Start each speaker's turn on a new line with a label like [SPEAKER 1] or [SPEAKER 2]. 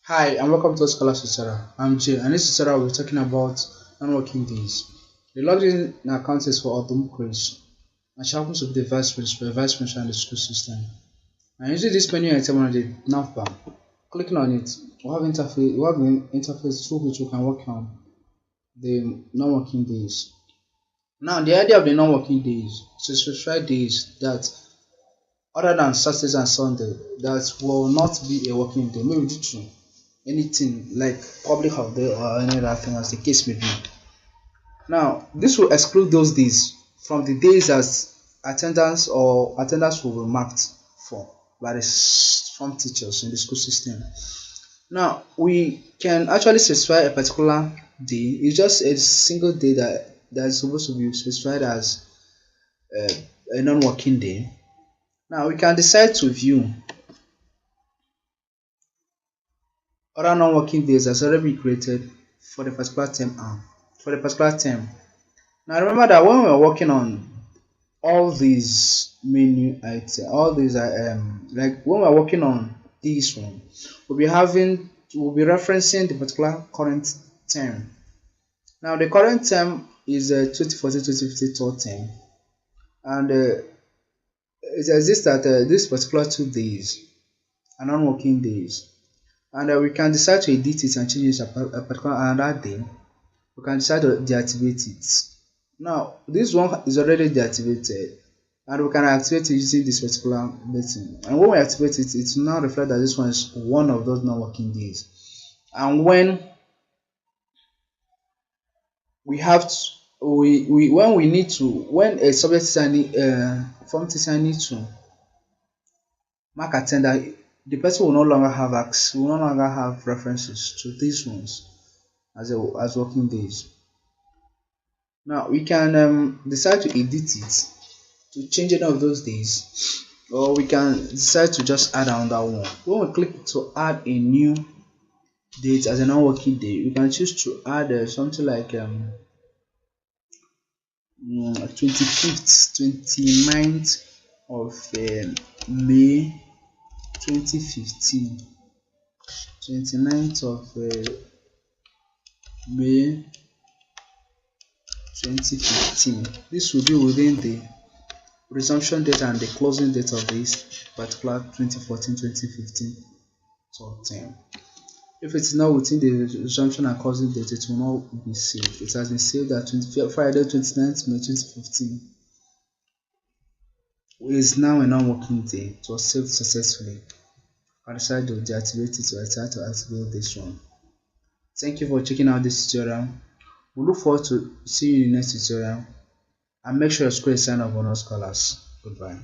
[SPEAKER 1] Hi and welcome to Scholar Tutorial. I'm Jay and this tutorial we're talking about non-working days. The login account is for Autumn quiz and she happens to be the vice principal in the school system. And using this menu item on the nav bar, clicking on it, we have an interface through which we can work on the non-working days. Now the idea of the non-working days is to specify days that other than Saturdays and Sunday that will not be a working day, maybe due to anything like public holiday or any other thing as the case may be. Now, this will exclude those days from the days as attendance will be marked for by the form teachers in the school system. Now, we can actually specify a particular day. It's just a single day that is supposed to be specified as uh, a non-working day. Now, we can decide to view other non-working days that's already been created for the particular term for the particular term. Now remember that when we're working on all these menu items, all these like when we're working on this one, we'll be referencing the particular current term. Now the current term is 2014-2015 third term, and it exists that these particular 2 days are non-working days, and we can decide to edit it and change it a particular another day. We can decide to deactivate it. Now this one is already deactivated and we can activate it using this particular button, and when we activate it, it will now reflect that this one is one of those non-working days. And when we have to, we when we need to, when a subject teacher form teacher need to mark attendance, the person will no longer have access, will no longer have references to these ones as working days. Now we can decide to edit it to change any of those days, or we can decide to just add another one. When we click to add a new date as a non-working day, we can choose to add something like 25th 29th of May 2015, 29th of May 2015. This will be within the resumption date and the closing date of this particular 2014-2015 term. If it's not within the resumption and closing date, it will not be saved. It has been saved at Friday 29th May 2015. It is now a non-working day. It was saved successfully. I decided to deactivate it, so I decided to activate this one. Thank you for checking out this tutorial. We look forward to seeing you in the next tutorial, and make sure your school is signed up on all scholars. Goodbye.